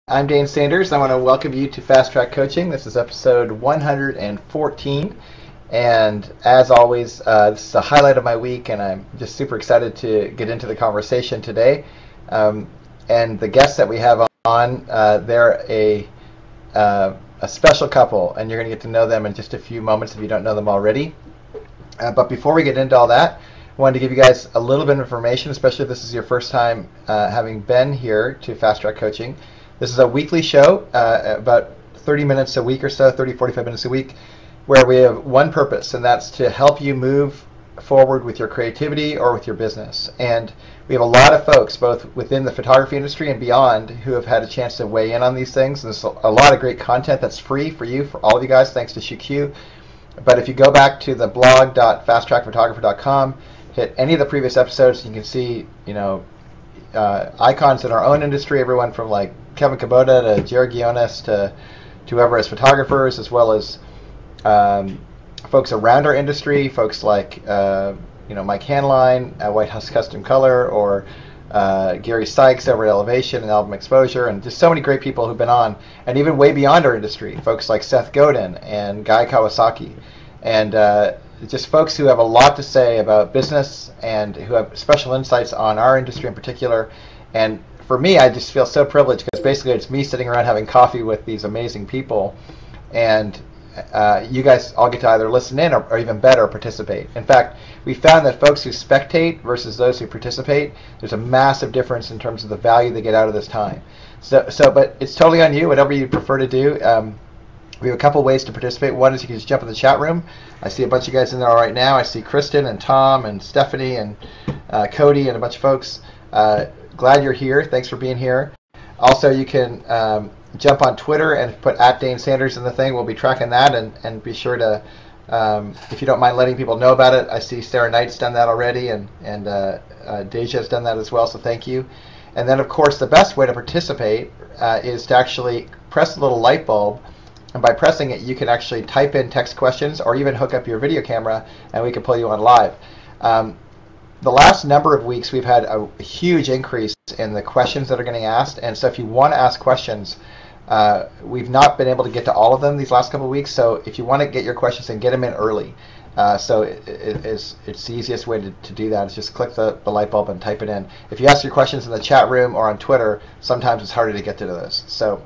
I'm Dane Sanders. I want to welcome you to Fast Track Coaching. This is episode 114. And as always, this is a highlight of my week, and I'm just super excited to get into the conversation today. And the guests that we have on, they're a special couple, and you're going to get to know them in just a few moments if you don't know them already. But before we get into all that, I wanted to give you guys a little bit of information, especially if this is your first time having been here to Fast Track Coaching. This is a weekly show, about 30 minutes a week or so, 45 minutes a week, where we have one purpose, and that's to help you move forward with your creativity or with your business. And we have a lot of folks, both within the photography industry and beyond, who have had a chance to weigh in on these things. There's a lot of great content that's free for you, for all of you guys, thanks to ShootQ. But if you go back to the blog.fasttrackphotographer.com, hit any of the previous episodes, you can see, icons in our own industry, everyone from like Kevin Kubota to Jerry Ghionis to whoever as photographers, as well as folks around our industry, folks like Mike Handline at White House Custom Color, or Gary Sykes over at Elevation and Album Exposure, and just so many great people who've been on, and even way beyond our industry, folks like Seth Godin and Guy Kawasaki, and just folks who have a lot to say about business and who have special insights on our industry in particular. And for me, I just feel so privileged because basically it's me sitting around having coffee with these amazing people, and you guys all get to either listen in or even better, participate. In fact, we found that folks who spectate versus those who participate, there's a massive difference in terms of the value they get out of this time. But it's totally on you, whatever you prefer to do. We have a couple ways to participate. One is you can just jump in the chat room. I see a bunch of guys in there right now. I see Kristen and Tom and Stephanie and Cody and a bunch of folks. Glad you're here. Thanks for being here. Also, you can jump on Twitter and put @Dane Sanders in the thing. We'll be tracking that, and be sure to, if you don't mind letting people know about it. I see Sarah Knight's done that already, and Deja's done that as well, so thank you. And then, of course, the best way to participate is to actually press the little light bulb. And by pressing it, you can actually type in text questions or even hook up your video camera, and we can pull you on live. The last number of weeks, we've had a huge increase in the questions that are getting asked. And so if you want to ask questions, we've not been able to get to all of them these last couple of weeks. So if you want to get your questions in, get them in early. So it's the easiest way to do that is just click the light bulb and type it in. If you ask your questions in the chat room or on Twitter, sometimes it's harder to get to those. So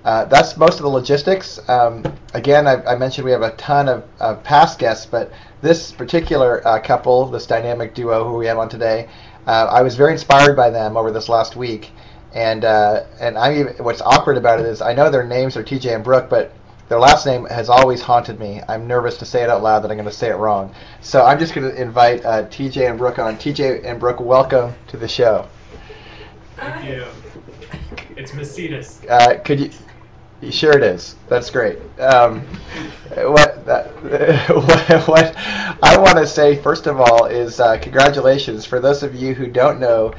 that's most of the logistics. Again, I mentioned we have a ton of past guests, but this particular couple, this dynamic duo who we have on today, I was very inspired by them over this last week. And what's awkward about it is I know their names are TJ and Brooke, but their last name has always haunted me. I'm nervous to say it out loud that I'm going to say it wrong. So I'm just going to invite TJ and Brooke on. TJ and Brooke, welcome to the show. Thank you. It's Macedas. Could you? Sure it is. That's great. What I want to say, first of all, is congratulations. For those of you who don't know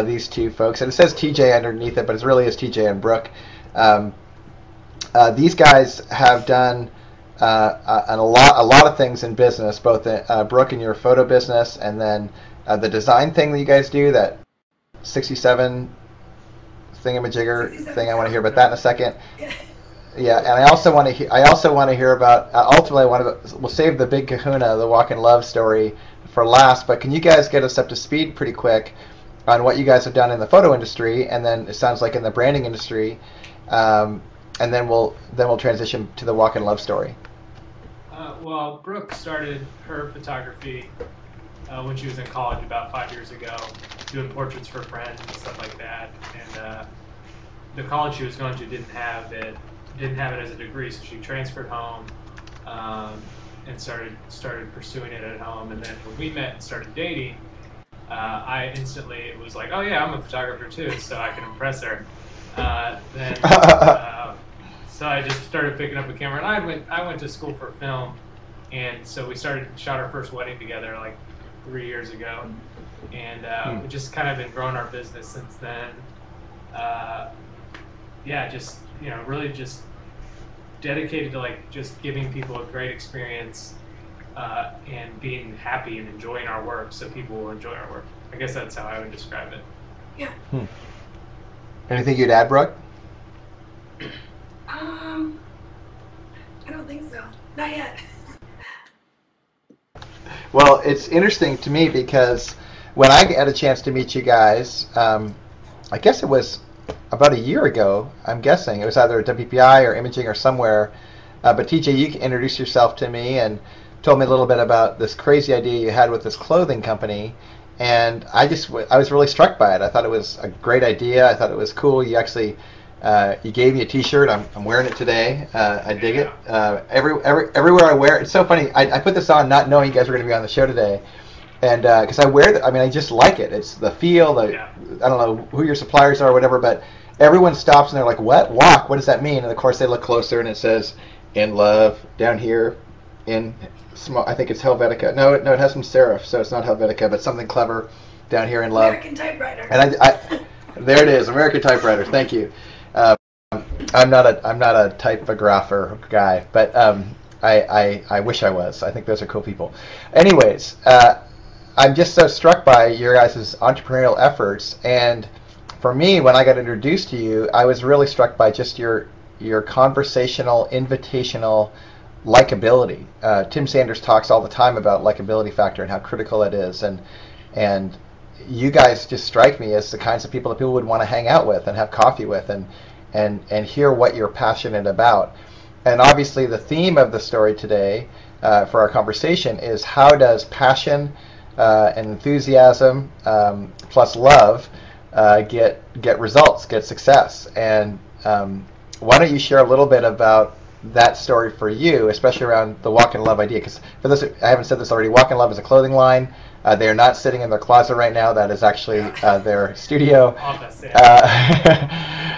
these two folks, and it says TJ underneath it, but it really is TJ and Brooke. These guys have done a lot of things in business, both Brooke in your photo business, and then the design thing that you guys do, that 67 thingamajigger thing. I want to hear about that in a second. Yeah, and I also want to hear about. Ultimately, we'll save the big Kahuna, the Walk in Love story, for last. But can you guys get us up to speed pretty quick on what you guys have done in the photo industry, and then it sounds like in the branding industry, and then we'll transition to the Walk in Love story. Well, Brooke started her photography when she was in college about 5 years ago, doing portraits for friends and stuff like that. And the college she was going to didn't have it as a degree, so she transferred home and started pursuing it at home. And then when we met and started dating, I instantly was like, oh yeah, I'm a photographer too, so I can impress her. So I just started picking up a camera, and I went to school for film, and so we shot our first wedding together like 3 years ago, and we've just kind of been growing our business since then. Really just dedicated to like just giving people a great experience and being happy and enjoying our work, so people will enjoy our work. I guess that's how I would describe it. Yeah. Anything you'd add, Brooke? Not yet. Well, it's interesting to me because when I had a chance to meet you guys, I guess it was about a year ago, I'm guessing. It was either at WPI or imaging or somewhere. But TJ, you introduced yourself to me and told me a little bit about this crazy idea you had with this clothing company. And I was really struck by it. I thought it was a great idea. I thought it was cool. You actually, you gave me a T-shirt. I'm wearing it today. I dig it. Everywhere I wear it. It's so funny. I put this on not knowing you guys were going to be on the show today. And because I wear it, I mean, I just like it. It's the feel. I don't know who your suppliers are or whatever, but everyone stops and they're like, what? Walk? What does that mean? And of course they look closer and it says, in love, down here, in small, I think it's Helvetica. No, it has some serif, so it's not Helvetica, but something clever down here in love. American typewriter. And there it is, American typewriter. Thank you. I'm not a typographer guy, but I wish I was. I think those are cool people. Anyways, I'm just so struck by your guys' entrepreneurial efforts, and for me, when I got introduced to you, I was really struck by just your conversational, invitational likability. Tim Sanders talks all the time about likability factor and how critical it is, and you guys just strike me as the kinds of people that people would want to hang out with and have coffee with and hear what you're passionate about. And obviously the theme of the story today for our conversation is how does passion and enthusiasm plus love get results, get success. And why don't you share a little bit about that story for you, especially around the Walk in Love idea? Because for those, I haven't said this already, Walk in Love is a clothing line. They are not sitting in their closet right now. That is actually their studio. Office, yeah.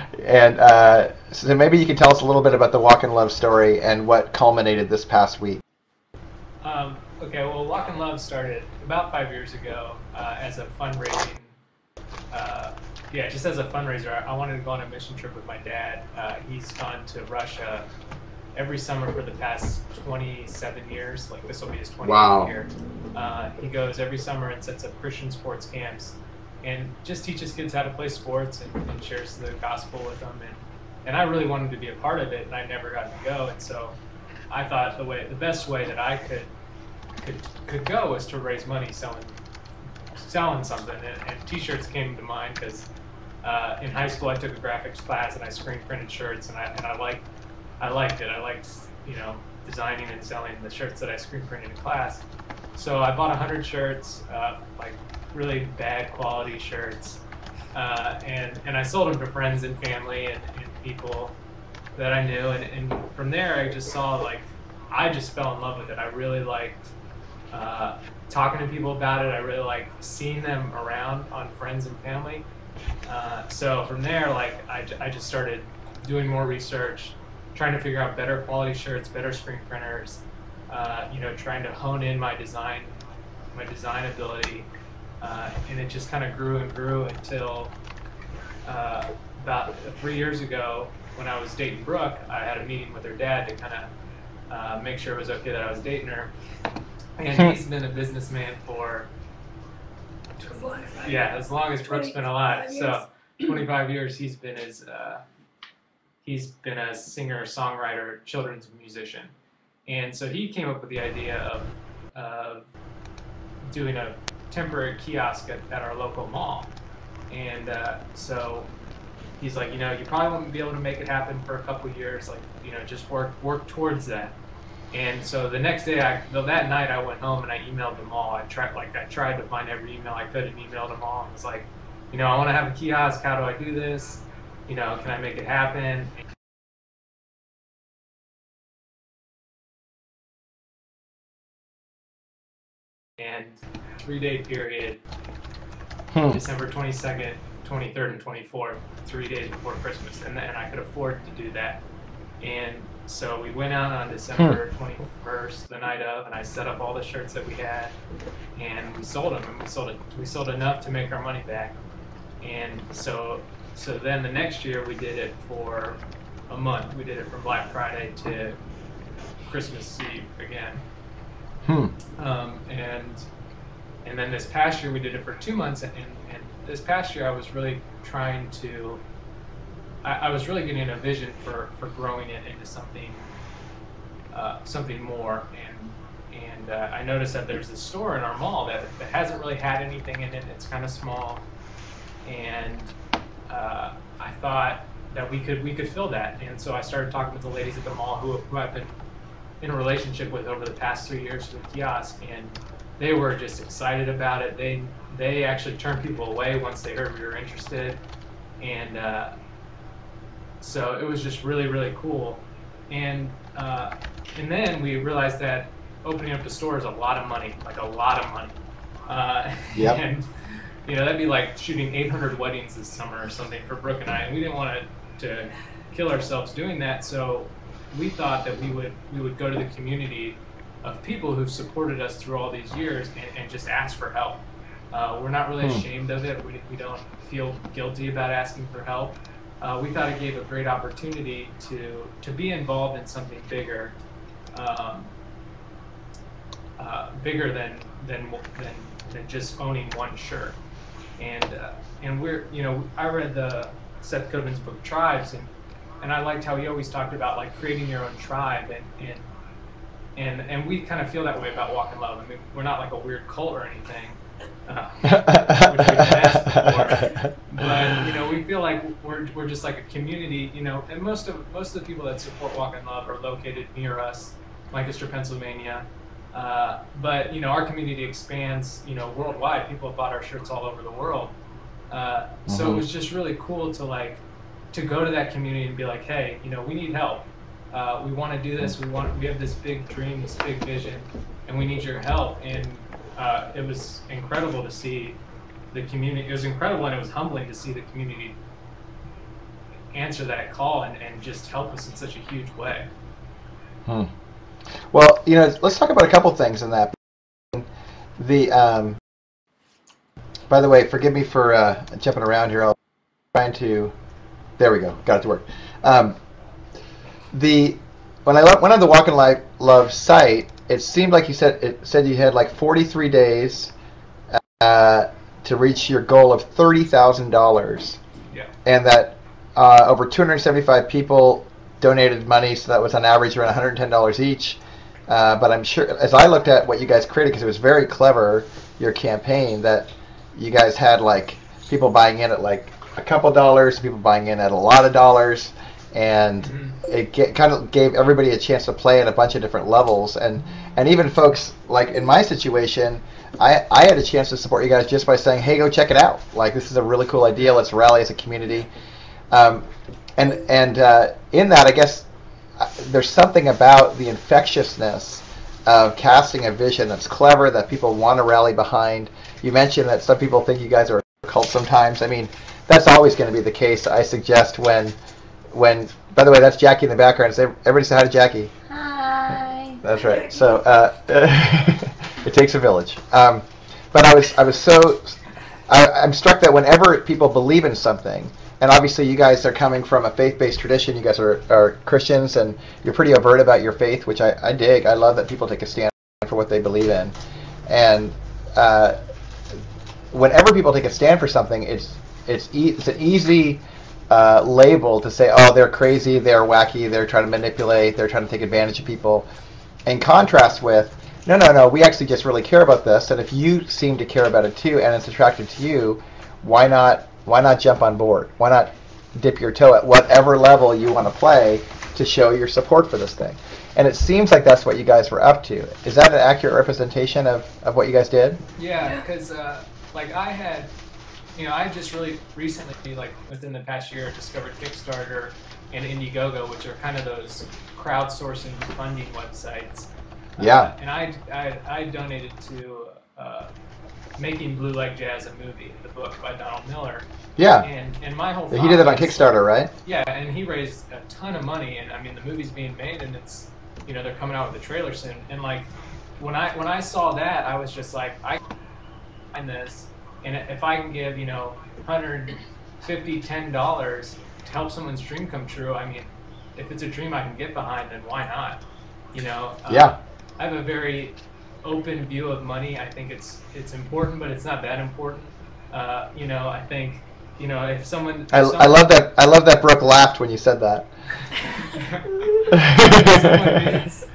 So maybe you can tell us a little bit about the Walk in Love story and what culminated this past week. Okay, well, Walk in Love started about 5 years ago as a fundraising. Just as a fundraiser. I wanted to go on a mission trip with my dad. He's gone to Russia every summer for the past 27 years. Like, this will be his 28th year. He goes every summer and sets up Christian sports camps and just teaches kids how to play sports and shares the gospel with them. And I really wanted to be a part of it, and I never got to go. And so I thought the best way that I could go was to raise money selling something. And T-shirts came to mind because in high school I took a graphics class and I screen printed shirts, and I liked it. I liked, designing and selling the shirts that I screen printed in class. So I bought 100 shirts, like really bad quality shirts, and I sold them to friends and family and people that I knew. And from there I just saw, I just fell in love with it. I really liked talking to people about it. I really liked seeing them around on friends and family. So from there, I just started doing more research, trying to figure out better quality shirts, better screen printers, trying to hone in my design ability, and it just kind of grew and grew until about 3 years ago, when I was dating Brooke. I had a meeting with her dad to kind of make sure it was okay that I was dating her, and he's been a businessman for as long as Brooke's been alive. So 25 years he's been a singer, songwriter, children's musician. And so he came up with the idea of doing a temporary kiosk at our local mall. And so he's like, you probably won't be able to make it happen for a couple of years. Just work towards that. And so the next day, that night I went home and I emailed them all. I tried to find every email I could and emailed them all. And was like, I want to have a kiosk. How do I do this? Can I make it happen? And 3-day period, December 22nd, 23rd, and 24th, 3 days before Christmas, and I could afford to do that. And so we went out on December 21st, the night of, and I set up all the shirts that we had, and we sold them, and we sold enough to make our money back. And so then the next year we did it for a month. We did it from Black Friday to Christmas Eve again. And then this past year we did it for 2 months, and this past year I was really trying to, I was really getting a vision for growing it into something something more. And I noticed that there's this store in our mall that hasn't really had anything in it. It's kind of small, and I thought that we could fill that. And so I started talking with the ladies at the mall who I've been in a relationship with over the past 3 years with Kiosk, and they were just excited about it. They actually turned people away once they heard we were interested, and so it was just really, really cool. And then we realized that opening up the store is a lot of money, like a lot of money. Yep. And that'd be like shooting 800 weddings this summer or something for Brooke and I, and we didn't want to kill ourselves doing that. So we thought that we would go to the community of people who've supported us through all these years and just ask for help. We're not really ashamed of it. We don't feel guilty about asking for help. We thought it gave a great opportunity to be involved in something bigger, bigger than just owning one shirt. And we're I read the Seth Godin's book Tribes, and I liked how he always talked about like creating your own tribe, and we kind of feel that way about Walk in Love. I mean, we're not like a weird cult or anything, which we can ask for. But we feel like we're just like a community, and most of the people that support Walk in Love are located near us, Lancaster, Pennsylvania. But our community expands, worldwide. People have bought our shirts all over the world. So it was just really cool to go to that community and be like, hey, we need help. We want to do this. We have this big dream, this big vision, and we need your help. And it was incredible to see the community. It was incredible, and it was humbling to see the community answer that call and just help us in such a huge way. Well, let's talk about a couple things in that. By the way, forgive me for jumping around here. I'll trying to. There we go. Got it to work. When I went on the Walk in Love site, it seemed like it said you had like 43 days to reach your goal of $30,000. Yeah. And that over 275 people donated money, so that was on average around $110 each. But I'm sure, as I looked at what you guys created, because it was very clever, your campaign, that you guys had like people buying in at like a couple dollars, people buying in at a lot of dollars, and it kind of gave everybody a chance to play at a bunch of different levels. And even folks like in my situation, I had a chance to support you guys just by saying, hey, go check it out. Like, this is a really cool idea. Let's rally as a community. And in that, I guess there's something about the infectiousness of casting a vision that's clever, that people want to rally behind. You mentioned that some people think you guys are a cult sometimes. I mean, that's always going to be the case. I suggest when by the way, that's Jackie in the background. Everybody say hi to Jackie. Hi. That's right. So it takes a village. But I'm struck that whenever people believe in something, and obviously you guys are coming from a faith-based tradition, you guys are Christians, and you're pretty overt about your faith, which I dig. I love that people take a stand for what they believe in. And whenever people take a stand for something, it's an easy label to say, oh, they're crazy, they're wacky, they're trying to manipulate, they're trying to take advantage of people. In contrast with, no, we actually just really care about this, and if you seem to care about it too, and it's attractive to you, why not jump on board? Why not dip your toe at whatever level you want to play to show your support for this thing? And it seems like that's what you guys were up to. Is that an accurate representation of what you guys did? Yeah, because I just really recently, like within the past year, discovered Kickstarter and Indiegogo, which are kind of those crowdsourcing funding websites. Yeah. And I donated to Making Blue Like Jazz a Movie, the book by Donald Miller. Yeah. And my whole he did it on Kickstarter, right? Yeah, and he raised a ton of money, and I mean the movie's being made, and it's they're coming out with a trailer soon. And like when I saw that, I was just like, I can find this. And if I can give, $150, $10 to help someone's dream come true, I mean, if it's a dream I can get behind, then why not? Yeah. I have a very open view of money. I think it's important, but it's not that important. I think you know, if someone, I love that. I love that Brooke laughed when you said that.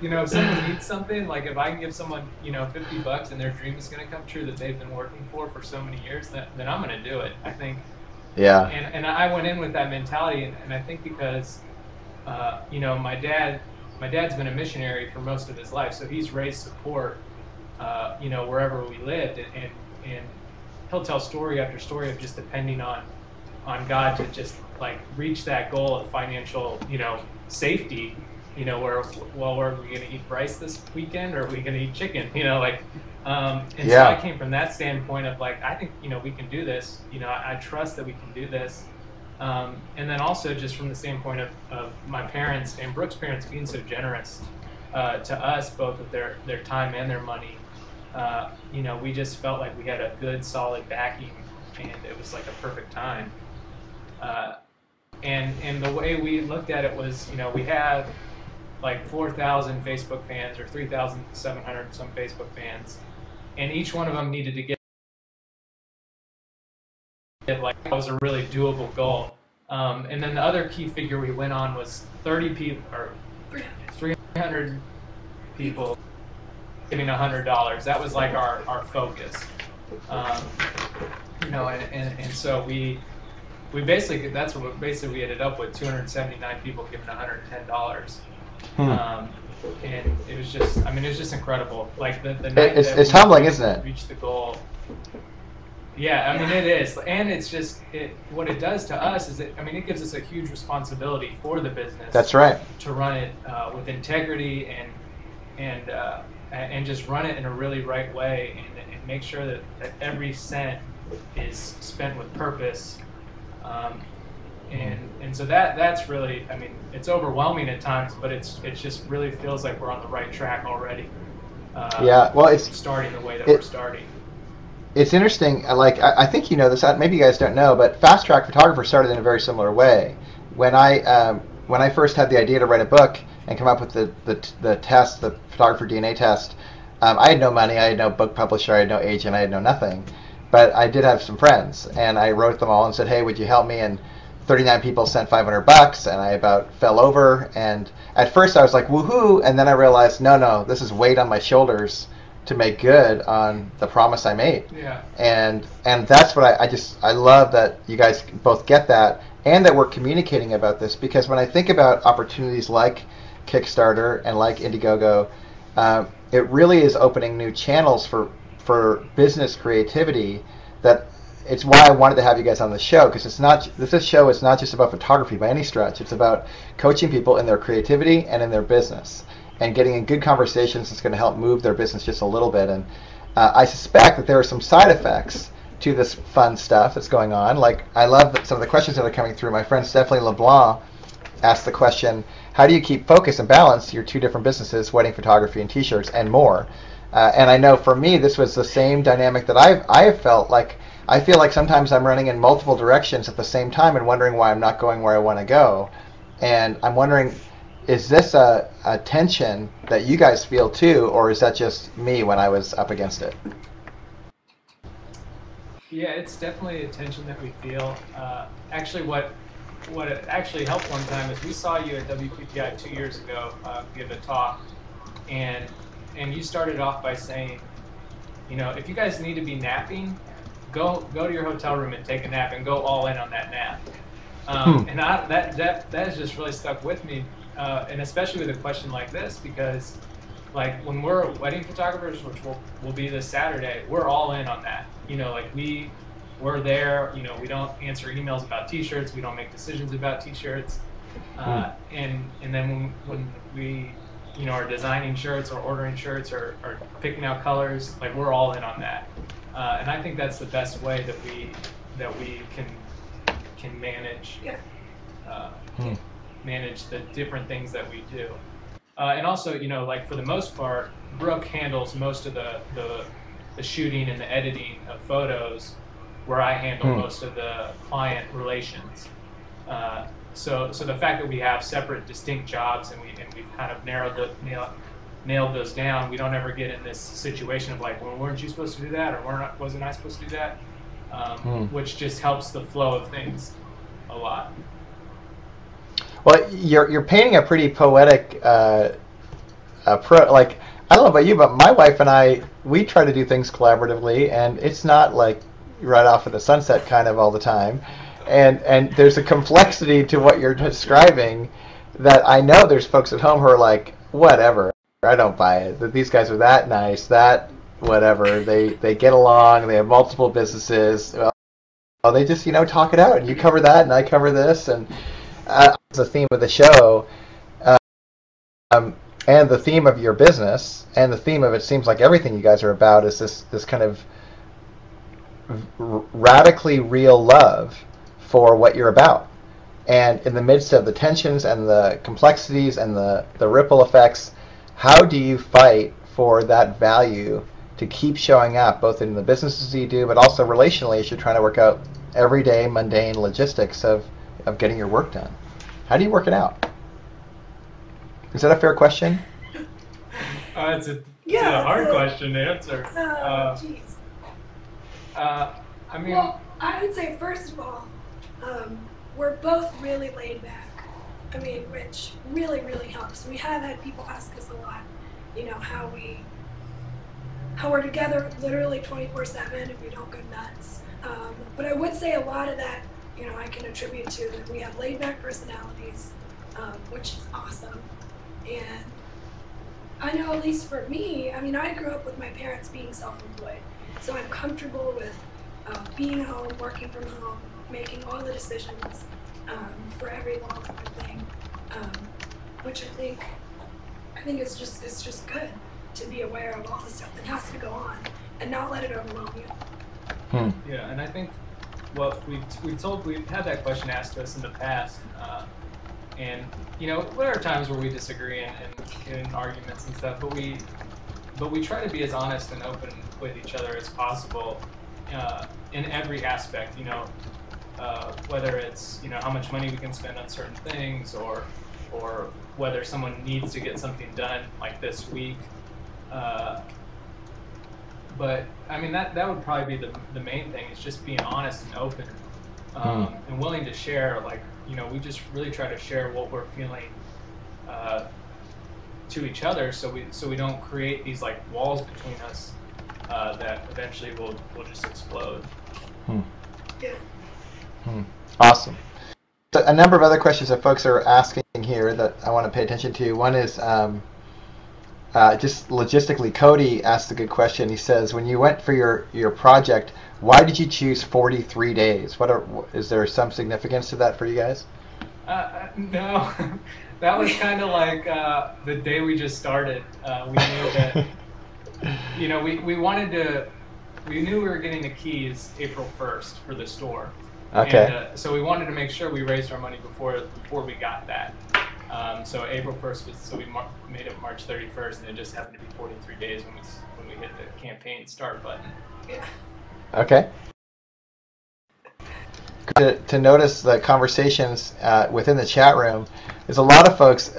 If someone needs something, like if I can give someone, you know, $50 and their dream is going to come true that they've been working for so many years, then I'm going to do it. I think. Yeah. And I went in with that mentality, and I think because, you know, my dad's been a missionary for most of his life, so he's raised support, you know, wherever we lived, and he'll tell story after story of just depending on God to just like reach that goal of financial, you know, safety, you know, where, well, are we going to eat rice this weekend, or are we going to eat chicken, you know, like, so I came from that standpoint of like, I think, you know, we can do this, you know, I trust that we can do this. And then also just from the standpoint of my parents and Brooke's parents being so generous to us, both with their time and their money, you know, we just felt like we had a good, solid backing, and it was like a perfect time. And the way we looked at it was, you know, we have like 4,000 Facebook fans or 3,700 some Facebook fans, and each one of them needed to get like, that was a really doable goal. And then the other key figure we went on was 30 people or 300 people giving $100. That was like our focus. You know, and so we basically, that's what basically we ended up with, 279 people giving $110. And it was just, I mean, it was just incredible. Like the night it's humbling, isn't it? Reached the goal. Yeah, I mean, it is, and it's just what it does to us is it gives us a huge responsibility for the business. That's right. To run it with integrity and just run it in a really right way, and make sure that every cent is spent with purpose. And so that's really, I mean, it's overwhelming at times, but it just really feels like we're on the right track already. Yeah, well, it's starting the way that we're starting. It's interesting. Like I think you know this. Maybe you guys don't know, but Fast Track Photographer started in a very similar way. When I first had the idea to write a book and come up with the test, the photographer DNA test, I had no money. I had no book publisher. I had no agent. I had no nothing. But I did have some friends, and I wrote them all and said, "Hey, would you help me?" And 39 people sent $500, and I about fell over. And at first I was like, "Woohoo!" And then I realized, no, this is weight on my shoulders to make good on the promise I made. Yeah. And that's what I love that you guys both get that, and that we're communicating about this, because when I think about opportunities like Kickstarter and like Indiegogo, it really is opening new channels for business creativity. That it's why I wanted to have you guys on the show, because this show is not just about photography by any stretch. It's about coaching people in their creativity and in their business, and getting in good conversations that's going to help move their business just a little bit. And I suspect that there are some side effects to this fun stuff that's going on. Like, I love some of the questions that are coming through. My friend Stephanie LeBlanc asked the question, how do you keep focus and balance your two different businesses, wedding photography and t-shirts and more? And I know for me, this was the same dynamic that I have felt. Like, I feel like sometimes I'm running in multiple directions at the same time and wondering why I'm not going where I want to go. And I'm wondering, is this a tension that you guys feel too, or is that just me when I was up against it? Yeah, it's definitely a tension that we feel. Actually, what it actually helped one time is we saw you at WPPI 2 years ago give a talk, and you started off by saying, you know, if you guys need to be napping, go to your hotel room and take a nap and go all in on that nap. And that has just really stuck with me, and especially with a question like this, because like when we're wedding photographers, which will be this Saturday, we're all in on that. You know, like we're there. You know, we don't answer emails about t-shirts. We don't make decisions about t-shirts. And then when we, you know, are designing shirts or ordering shirts or picking out colors, like we're all in on that. And I think that's the best way that we can manage manage the different things that we do. And also, you know, like for the most part, Brooke handles most of the shooting and the editing of photos, where I handle most of the client relations. So the fact that we have separate, distinct jobs, and we've kind of nailed those down, we don't ever get in this situation of like, well, weren't you supposed to do that, or wasn't I supposed to do that? which just helps the flow of things a lot. Well, you're painting a pretty poetic like, I don't know about you, but my wife and I, we try to do things collaboratively, and it's not like right off of the sunset kind of all the time. And there's a complexity to what you're describing that I know there's folks at home who are like, whatever, I don't buy it. That these guys are that nice, that whatever, they get along, they have multiple businesses. Well, they just, talk it out, and you cover that, and I cover this, and it's the theme of the show. And the theme of your business, and the theme of it seems like everything you guys are about is this kind of radically real love for what you're about. And in the midst of the tensions and the complexities and the ripple effects, how do you fight for that value to keep showing up, both in the businesses you do, but also relationally as you're trying to work out everyday mundane logistics of getting your work done? How do you work it out? Is that a fair question? It's a hard question to answer. Geez. I mean... Well, I would say, first of all, we're both really laid back. I mean, which really, really helps. We have had people ask us a lot, how we're together literally 24/7 and we don't go nuts. But I would say a lot of that, I can attribute to that we have laid back personalities, which is awesome. And I know, at least for me, I mean, I grew up with my parents being self-employed, so I'm comfortable with being home, working from home, making all the decisions for every little thing, which I think it's just good to be aware of all the stuff that has to go on and not let it overwhelm you. Yeah, and I think we've had that question asked to us in the past. And there are times where we disagree in arguments and stuff, but we try to be as honest and open with each other as possible in every aspect. Whether it's how much money we can spend on certain things, or whether someone needs to get something done like this week. But I mean that would probably be the main thing, is just being honest and open and willing to share. Like, we just really try to share what we're feeling to each other, so we don't create these like walls between us that eventually will just explode. Yeah. Awesome. So a number of other questions that folks are asking here that I want to pay attention to. One is just logistically, Cody asked a good question. He says, when you went for your project, why did you choose 43 days? Is there some significance to that for you guys? No, that was kind of like the day we just started. We knew that, we knew we were getting the keys April 1st for the store. Okay. And, so we wanted to make sure we raised our money before we got that. So April 1st was, so we made it March 31st, and it just happened to be 43 days when we hit the campaign start button. Yeah. Okay. To notice the conversations within the chat room, there's a lot of folks,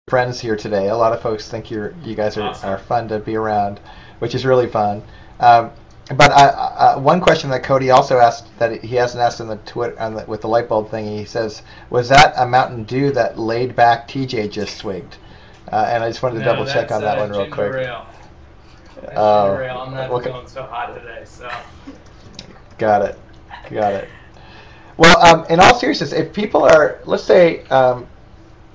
friends here today. A lot of folks think you guys are fun to be around, which is really fun. But one question that Cody also asked that he hasn't asked in the Twitter with the light bulb thing, he says, was that a Mountain Dew that laid back TJ just swigged? And I just wanted to double check on that one real quick. Ale. Ginger ale. I'm not feeling so hot today, so. Got it. Well, in all seriousness, if people are, let's say,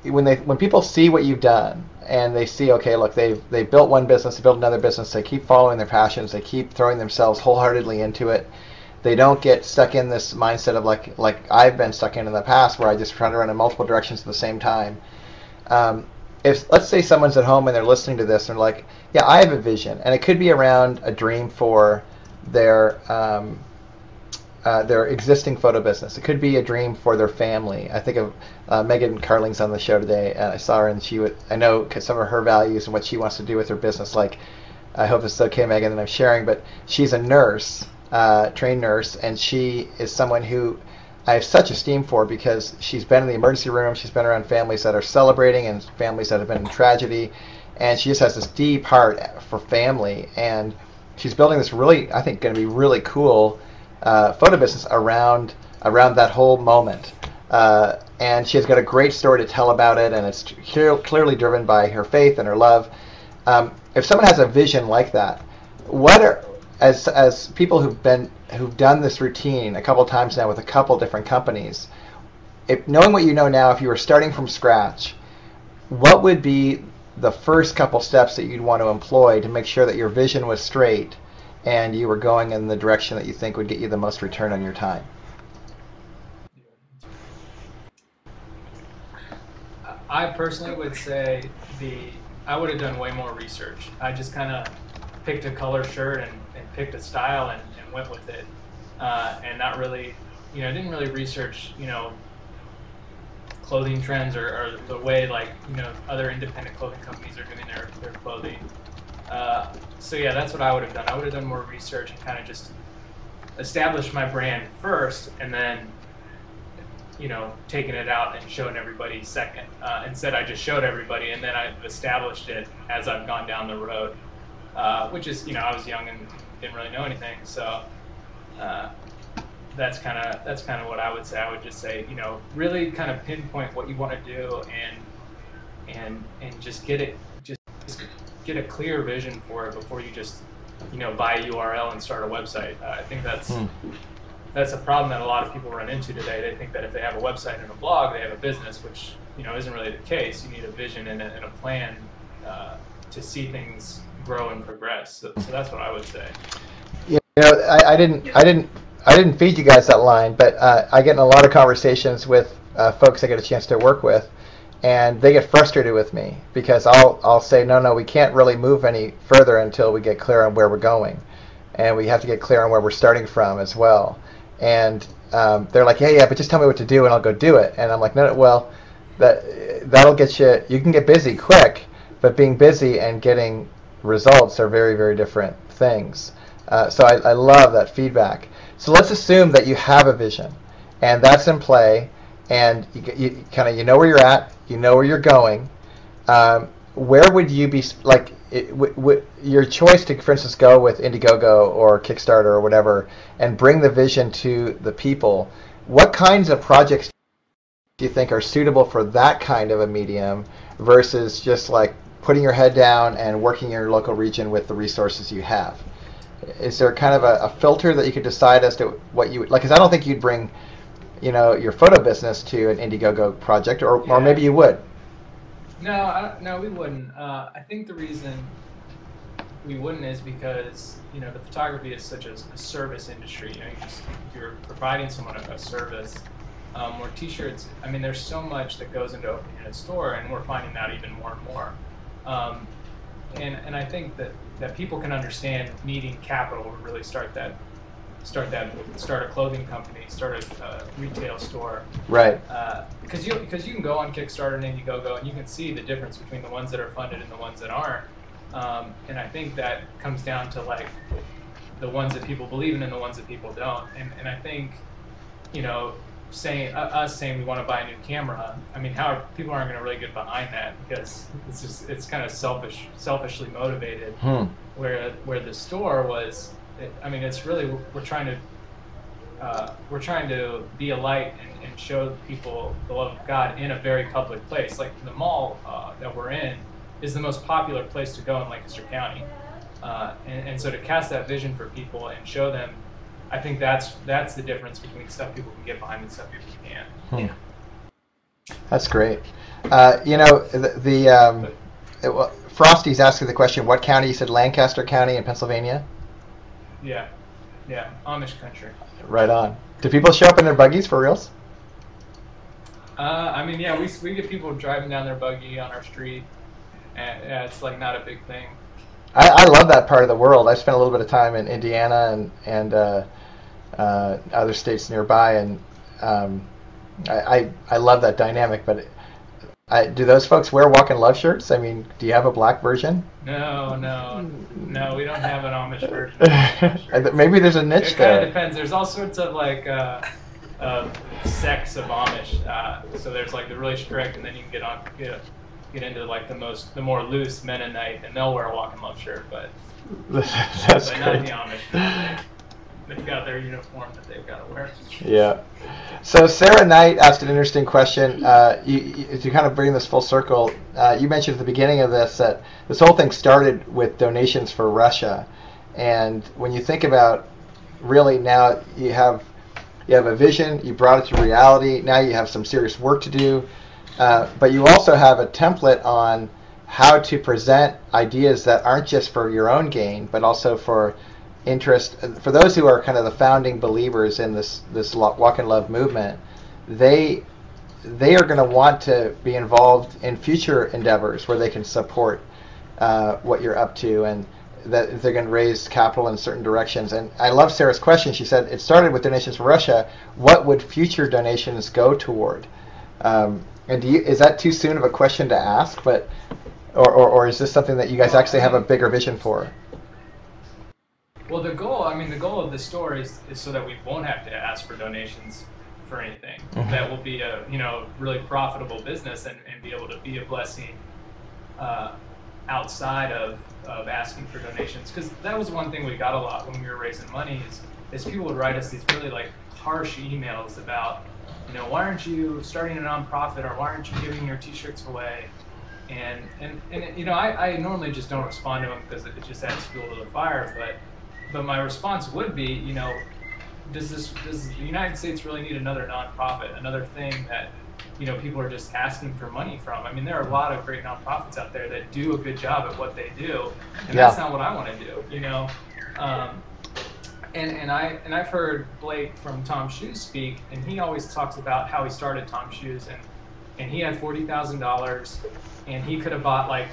when people see what you've done, and they see, okay, look, they've built one business, they built another business, they keep following their passions, they keep throwing themselves wholeheartedly into it. They don't get stuck in this mindset of like I've been stuck in the past, where I just try to run in multiple directions at the same time. If, let's say, someone's at home and they're listening to this and they're like, yeah, I have a vision, and it could be around a dream for their existing photo business. It could be a dream for their family. I think of Megan Carling's on the show today, and I saw her, and I know some of her values and what she wants to do with her business. Like, I hope it's okay, Megan, that I'm sharing, but she's a nurse, trained nurse, and she is someone who I have such esteem for, because she's been in the emergency room, she's been around families that are celebrating and families that have been in tragedy, and she just has this deep heart for family. And she's building this really, I think, going to be really cool photo business around that whole moment. And she's got a great story to tell about it, and it's clearly driven by her faith and her love. If someone has a vision like that, what are, as people who've done this routine a couple times now with a couple different companies, knowing what you know now, if you were starting from scratch, what would be the first couple steps that you'd want to employ to make sure that your vision was straight and you were going in the direction that you think would get you the most return on your time? I personally would say I would have done way more research. I just kind of picked a color shirt and picked a style and went with it, and not really, didn't really research, clothing trends or the way other independent clothing companies are doing their clothing. So yeah, that's what I would have done. I would have done more research and kind of just established my brand first, and then taking it out and showing everybody second. Instead, I just showed everybody, and then I've established it as I've gone down the road, which is, I was young and didn't really know anything. So that's kind of what I would say. I would just say, really kind of pinpoint what you want to do and just get a clear vision for it before you just, buy a URL and start a website. I think that's a problem that a lot of people run into today. They think that if they have a website and a blog, they have a business, which isn't really the case. You need a vision and a plan to see things grow and progress. So that's what I would say. I didn't feed you guys that line, but I get in a lot of conversations with folks I get a chance to work with, and they get frustrated with me because I'll say, no, we can't really move any further until we get clear on where we're going, and we have to get clear on where we're starting from as well. And they're like, yeah, but just tell me what to do and I'll go do it. And I'm like, no, well, that'll get you. You can get busy quick, but being busy and getting results are very, very different things. So I love that feedback. So let's assume that you have a vision, and that's in play, and you kind of know where you're at, you know where you're going. Where would you be your choice to, for instance, go with Indiegogo or Kickstarter or whatever, and bring the vision to the people? What kinds of projects do you think are suitable for that kind of a medium versus just like putting your head down and working in your local region with the resources you have? Is there kind of a filter that you could decide as to what you would like? Because I don't think you'd bring, your photo business to an Indiegogo project, or maybe you would. No, we wouldn't. I think the reason we wouldn't is because the photography is such a service industry. You're providing someone a service. Or T-shirts. I mean, there's so much that goes into opening a store, and we're finding that even more and more. And I think that people can understand needing capital to really start a clothing company, start a retail store. Right. Because you can go on Kickstarter and Indiegogo, and you can see the difference between the ones that are funded and the ones that aren't. And I think that comes down to like the ones that people believe in and the ones that people don't. And I think, saying we want to buy a new camera, I mean, people aren't going to really get behind that because it's kind of selfishly motivated. Where the store was, it's really we're trying to be a light and show people the love of God in a very public place. Like the mall that we're in is the most popular place to go in Lancaster County, and so to cast that vision for people and show them. I think that's the difference between stuff people can get behind and stuff people can't. That's great. Frosty's asking the question, what county? You said Lancaster County in Pennsylvania? Yeah, Amish country. Right on. Do people show up in their buggies for reals? We get people driving down their buggy on our street, and it's like not a big thing. I love that part of the world. I spent a little bit of time in Indiana and other states nearby, and I love that dynamic. But do those folks wear Walk in Love shirts? I mean, do you have a black version? No, we don't have an Amish version. Maybe there's a niche there. It kind of depends. There's all sorts of sects of Amish. So there's like the really strict, and then you can get into like the more loose Mennonite, and they'll wear a Walk in Love shirt, but That's but not the Amish. They've got their uniform that they've got to wear. Yeah. So Sarah Knight asked an interesting question. To kind of bring this full circle, you mentioned at the beginning of this that this whole thing started with donations for Russia, and when you think about really now you have a vision, you brought it to reality. Now you have some serious work to do, but you also have a template on how to present ideas that aren't just for your own gain, but also for interest. For those who are kind of the founding believers in this Walk in Love movement, they are going to want to be involved in future endeavors where they can support what you're up to, and that they're going to raise capital in certain directions. And I love Sarah's question. She said it started with donations from Russia. What would future donations go toward? And is that too soon of a question to ask? But or is this something that you guys actually have a bigger vision for? Well, the goal of the store is so that we won't have to ask for donations for anything. Mm-hmm. That will be a really profitable business and be able to be a blessing outside of asking for donations. Because that was one thing we got a lot when we were raising money is people would write us these really like harsh emails about, why aren't you starting a nonprofit, or why aren't you giving your t-shirts away? And I normally just don't respond to them because it just adds fuel to the fire, but my response would be, does the United States really need another nonprofit, another thing that, people are just asking for money from? I mean, there are a lot of great nonprofits out there that do a good job at what they do, and that's not what I want to do, And I've heard Blake from Tom Shoes speak, and he always talks about how he started Tom Shoes, and he had $40,000, and he could have bought like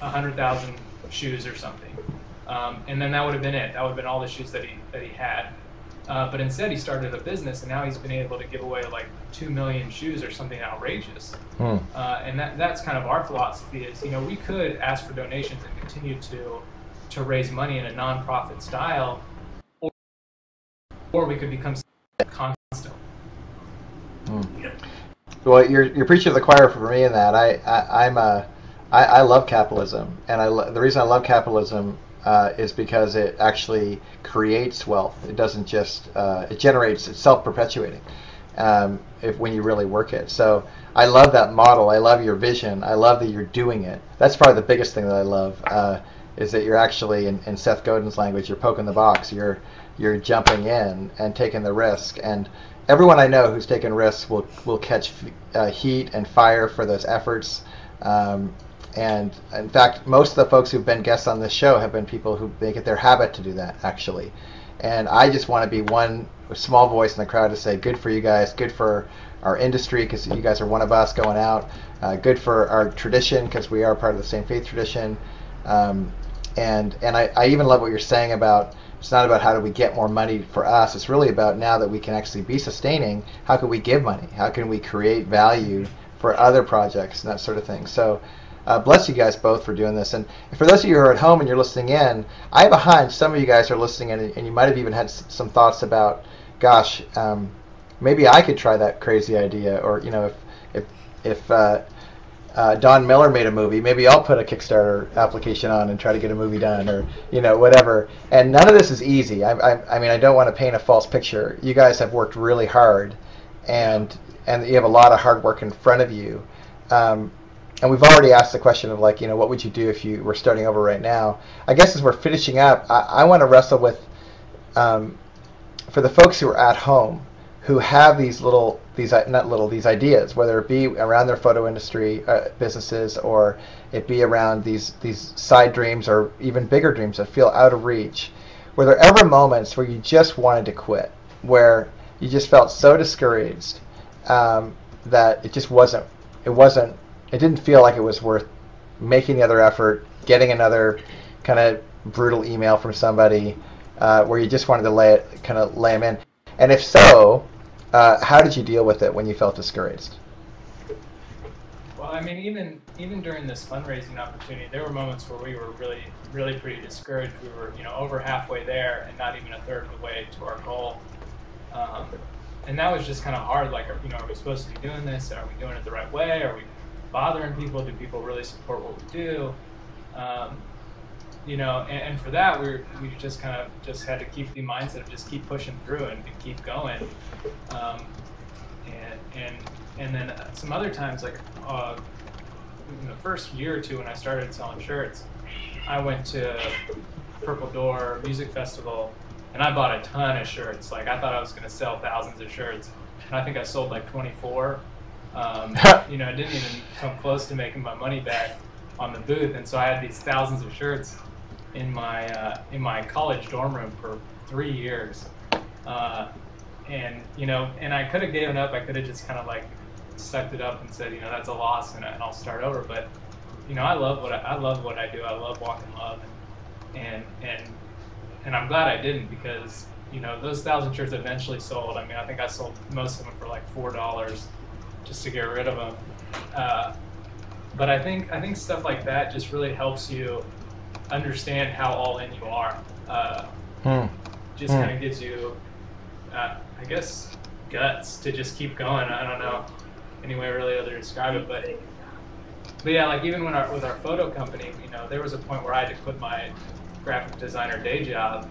100,000 shoes or something. And then that would have been it. That would have been all the shoes that he had. But instead, he started a business, and now he's been able to give away like 2 million shoes or something outrageous. And that's kind of our philosophy is, we could ask for donations and continue to raise money in a nonprofit style, or we could become constant. Well, you're preaching to the choir for me in that. I love capitalism, and the reason I love capitalism is because it actually creates wealth. It doesn't just it generates. It's self-perpetuating when you really work it. So I love that model. I love your vision. I love that you're doing it. That's probably the biggest thing that I love is that you're actually, in Seth Godin's language, you're poking the box. You're jumping in and taking the risk. And everyone I know who's taken risks will catch heat and fire for those efforts. And in fact, most of the folks who've been guests on this show have been people who make it their habit to do that, actually. And I just want to be one small voice in the crowd to say, good for you guys, good for our industry, because you guys are one of us going out, good for our tradition, because we are part of the same faith tradition. And I even love what you're saying about, it's not about how do we get more money for us, it's really about now that we can actually be sustaining, how can we give money? How can we create value for other projects and that sort of thing? So bless you guys both for doing this. And for those of you who are at home and you're listening in, I have a hunch some of you guys are listening in and you might have even had some thoughts about, gosh, maybe I could try that crazy idea, or if Don Miller made a movie, maybe I'll put a Kickstarter application on and try to get a movie done, or whatever. And none of this is easy. I mean, I don't want to paint a false picture. You guys have worked really hard, and you have a lot of hard work in front of you. And we've already asked the question of what would you do if you were starting over right now? I guess as we're finishing up, I want to wrestle with, for the folks who are at home, who have these ideas, whether it be around their photo industry businesses, or it be around these side dreams, or even bigger dreams that feel out of reach. Were there ever moments where you just wanted to quit, where you just felt so discouraged that it just wasn't? It didn't feel like it was worth making the other effort, getting another kind of brutal email from somebody, where you just wanted to lay them in. And if so, how did you deal with it when you felt discouraged? Well, I mean, even during this fundraising opportunity, there were moments where we were really, really pretty discouraged. We were, over halfway there and not even a third of the way to our goal. And that was just kind of hard. Like, are we supposed to be doing this? Are we doing it the right way? Are we bothering people? Do people really support what we do? You know, and for that, we just kind of just had to keep the mindset of just keep pushing through and keep going. And then some other times, like in the first year or two when I started selling shirts, I went to Purple Door Music Festival and I bought a ton of shirts. Like I thought I was going to sell thousands of shirts, and I think I sold like 24. You know, I didn't even come close to making my money back on the booth, and so I had these thousands of shirts in my college dorm room for 3 years. And you know, and I could have given up. I could have just kind of like sucked it up and said, you know, that's a loss, and I'll start over. But you know, I love what I do. I love Walking Love, and I'm glad I didn't, because you know, those 1,000 shirts eventually sold. I mean, I think I sold most of them for like $4 just to get rid of them. But I think stuff like that just really helps you understand how all in you are. Just kind of gives you, I guess, guts to just keep going. I don't know any way really other to describe it, but yeah, like even with our photo company, you know, there was a point where I had to quit my graphic designer day job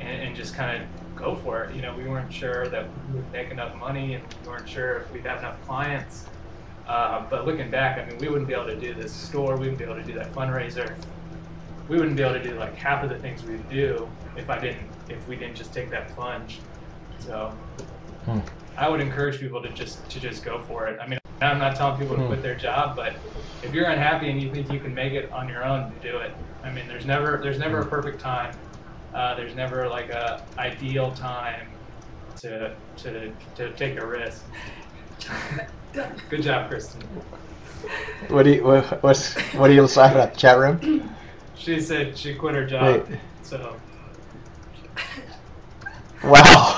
and just kind of go for it. You know, we weren't sure that we would make enough money, and we weren't sure if we'd have enough clients. But looking back, I mean, we wouldn't be able to do this store, we wouldn't be able to do that fundraiser, we wouldn't be able to do like half of the things we do if we didn't just take that plunge. So I would encourage people to just go for it. I mean, I'm not telling people to quit their job, but if you're unhappy and you think you can make it on your own, do it. I mean, there's never a perfect time. There's never like a ideal time to take a risk. Good job, Kristen. What do you sign at the chat room? She said she quit her job. Wait. So. Wow.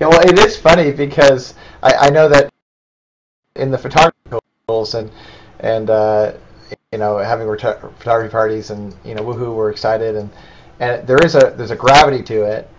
Yeah, well, it is funny because I know that in the photography schools and you know, having photography parties and, you know, woohoo, we're excited, and there's a gravity to it.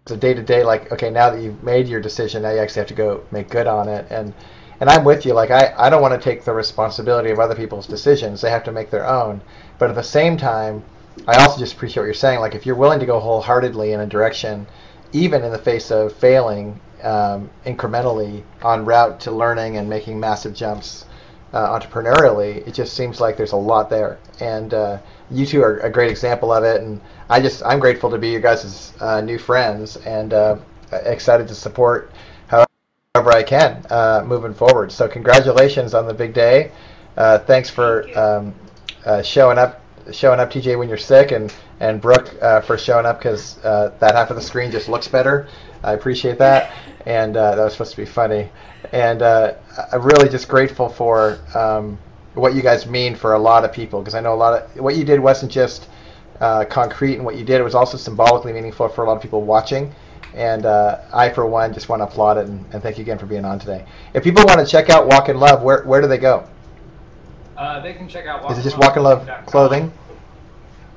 So day to day, like, okay, now that you've made your decision, now you actually have to go make good on it. And I'm with you. Like, I don't want to take the responsibility of other people's decisions. They have to make their own. But at the same time, I also just appreciate what you're saying. Like, if you're willing to go wholeheartedly in a direction, even in the face of failing incrementally en route to learning and making massive jumps entrepreneurially, it just seems like there's a lot there. And you two are a great example of it. And I'm grateful to be your guys' new friends, and excited to support however I can moving forward. So congratulations on the big day. Thanks for showing up, TJ, when you're sick, and Brooke for showing up, because that half of the screen just looks better. I appreciate that, and that was supposed to be funny. And I'm really just grateful for what you guys mean for a lot of people, because I know a lot of what you did wasn't just concrete, and what you did, it was also symbolically meaningful for a lot of people watching. And I, for one, just want to applaud it, and thank you again for being on today. If people want to check out Walk in Love, where do they go? They can check out Is it just Walk in Love clothing?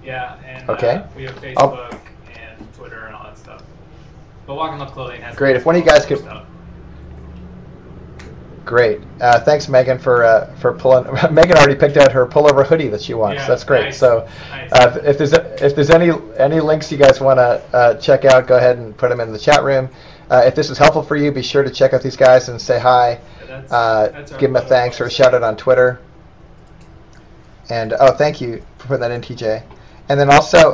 Yeah, and okay. We have Facebook and Twitter and all that stuff. But Walk in Love clothing has great. If one of you guys could. Stuff. Great. Thanks, Megan, for pulling. Megan already picked out her pullover hoodie that she wants. Yeah, that's great. Nice. So, nice. If there's any links you guys want to check out, go ahead and put them in the chat room. If this was helpful for you, be sure to check out these guys and say hi. Yeah, give them a thanks or a shout out on Twitter. And thank you for putting that in, TJ. And then also,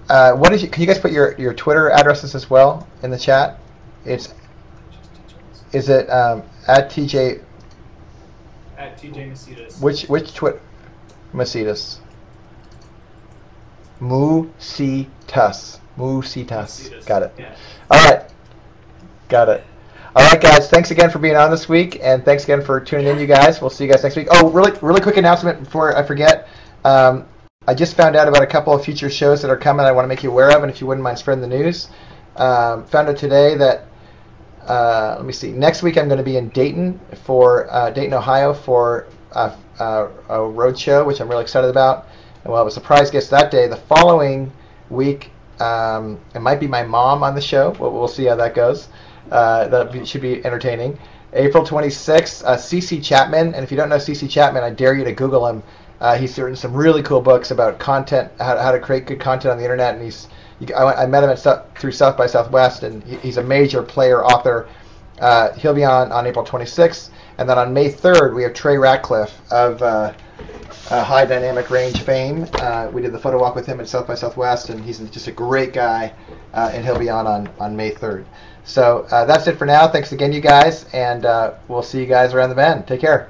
can you guys put your Twitter addresses as well in the chat? Is it at TJ? At TJ Macedas. Which Twitter? Macedas. Macedas. Got it. Yeah. All right. Got it. All right, guys. Thanks again for being on this week, and thanks again for tuning in, you guys. We'll see you guys next week. Oh, really quick announcement before I forget. I just found out about a couple of future shows that are coming I want to make you aware of, and if you wouldn't mind spreading the news. Found out today that, let me see, next week I'm going to be in Dayton, Ohio for a road show, which I'm really excited about. And we'll have a surprise guest that day. The following week, it might be my mom on the show. We'll see how that goes. Should be entertaining. April 26th, CC Chapman. And if you don't know CC Chapman, I dare you to Google him. He's written some really cool books about content, how to create good content on the internet. And I met him through South by Southwest, and he's a major player author. He'll be on April 26th. And then on May 3rd, we have Trey Ratcliff of High Dynamic Range fame. We did the photo walk with him at South by Southwest, and he's just a great guy, and he'll be on May 3rd. So that's it for now. Thanks again, you guys, and we'll see you guys around the bend. Take care.